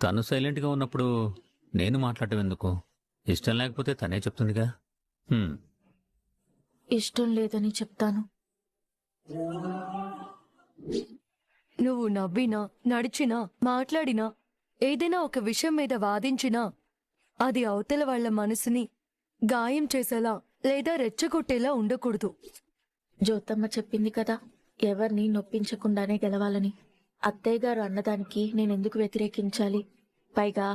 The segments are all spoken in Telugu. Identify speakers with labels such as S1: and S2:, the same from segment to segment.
S1: తను సైలెంట్గా ఉన్నప్పుడు నేను మాట్లాడటం ఎందుకు? ఇష్టం లేకపోతే తనే చెప్తుందిగా. హ్మ్.
S2: ఇష్టం లేదని చెప్తాను.
S3: నువ్వు నవ్వినా, నడిచినా, మాట్లాడినా, ఏదైనా ఒక విషయం మీద వాదించినా అది అవతల వాళ్ల మనసుని గాయం చేసేలా లేదా రెచ్చగొట్టేలా ఉండకూడదు.
S2: జ్యోతమ్మ చెప్పింది కదా, ఎవరిని నొప్పించకుండానే గెలవాలని. అత్తయ్య గారు అన్నదానికి నేనెందుకు వ్యతిరేకించాలి? పైగా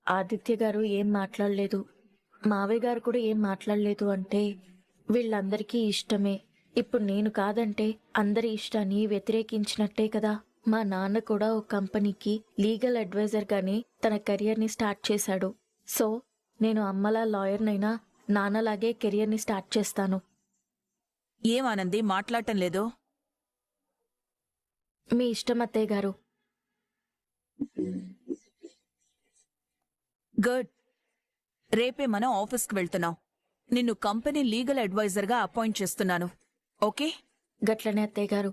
S2: ఆదిత్య గారు ఏం మాట్లాడలేదు, మావయ్య గారు కూడా ఏం మాట్లాడలేదు అంటే వీళ్ళందరికీ ఇష్టమే. ఇప్పుడు నేను కాదంటే అందరి ఇష్టాన్ని వ్యతిరేకించినట్టే కదా. మా నాన్న కూడా ఒక కంపెనీకి లీగల్ అడ్వైజర్ గాని తన కెరియర్ని స్టార్ట్ చేశాడు. సో నేను అమ్మలా లాయర్నైనా నాన్నలాగే కెరియర్ని స్టార్ట్ చేస్తాను.
S4: ఏమానంది మాట్లాడటం లేదు?
S2: మీ ఇష్టం అత్తయ్య గారు.
S4: గుడ్. రేపే మనం ఆఫీస్కి వెళ్తున్నాం. నిన్ను కంపెనీ లీగల్ అడ్వైజర్గా అపాయింట్ చేస్తున్నాను. ఓకే?
S2: గట్లనే అత్తయ్య గారు.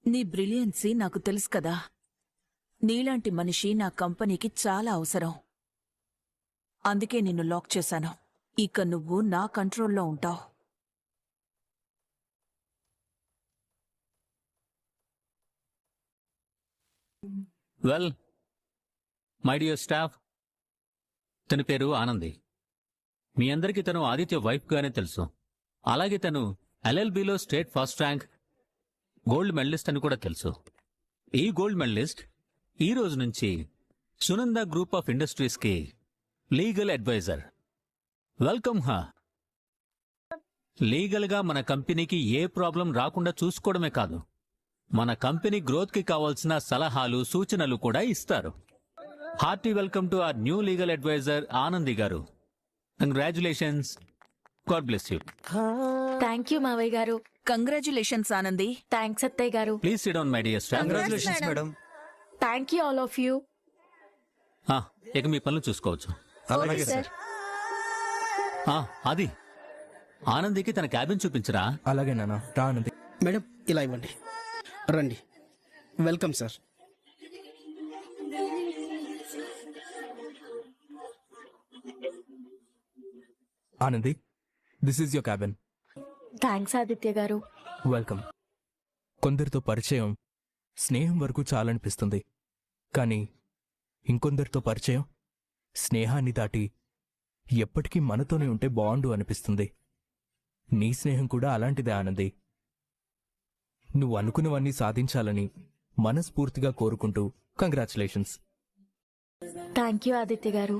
S4: నీ బ్రిలియన్సీ నాకు తెలుసు కదా. నీలాంటి మనిషి నా కంపెనీకి చాలా అవసరం. అందుకే నిన్ను లాక్ చేశాను. ఇక నువ్వు నా కంట్రోల్లో ఉంటావు.
S1: వెల్, మై డియర్ స్టాఫ్, తన పేరు ఆనంది. మీ అందరికీ తను ఆదిత్య వైఫ్గానే తెలుసు. అలాగే తను LLBలో state first rank gold medalist అని కూడా తెలుసు. ఈ గోల్డ్ మెడలిస్ట్ ఈ రోజు నుంచి సునంద గ్రూప్ ఆఫ్ ఇండస్ట్రీస్కి లీగల్ అడ్వైజర్. వెల్కమ్ హా. లీగల్గా మన కంపెనీకి ఏ ప్రాబ్లం రాకుండా చూసుకోవడమే కాదు, మన కంపెనీ గ్రోత్కి కావాల్సిన సలహాలు, సూచనలు కూడా ఇస్తారు. Hearty welcome to our new legal advisor Anandi గారు. Congratulations. God bless you.
S2: Thank you మావయ్య గారు.
S4: కంగ్రాచులేషన్స్ ఆనంది.
S2: థ్యాంక్స్ అత్తయ్య గారు.
S1: Please sit down my dear staff.
S5: Congratulations madam.
S2: Thank you all of you.
S1: ఇక మీ పనులు చూసుకోవచ్చు.
S5: అలాగే సార్.
S1: అది ఆనందికి తన క్యాబిన్ చూపించరా?
S5: అలాగే నాన్న. రా ఆనంది.
S6: మేడం ఇలా ఇవ్వండి. రండి. Welcome sir.
S5: Anandi, this is your cabin.
S2: Thanks Aditya గారు.
S5: వెల్కమ్. కొందరితో పరిచయం స్నేహం వరకు చాలనిపిస్తుంది, కానీ ఇంకొందరితో పరిచయం స్నేహాన్ని దాటి ఎప్పటికీ మనతోనే ఉంటే బాగుండు అనిపిస్తుంది. నీ స్నేహం కూడా అలాంటిదే ఆనంది. నువ్వు అనుకున్నవన్నీ సాధించాలని మనస్ఫూర్తిగా కోరుకుంటూ కంగ్రాచులేషన్స్.
S2: థ్యాంక్ యూ ఆదిత్య గారు.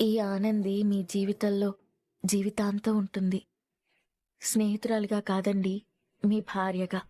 S2: ఈ ఆనంది మీ జీవితంలో జీవితాంతం ఉంటుంది. స్నేహితురాలుగా కాదండి, మీ భార్యగా.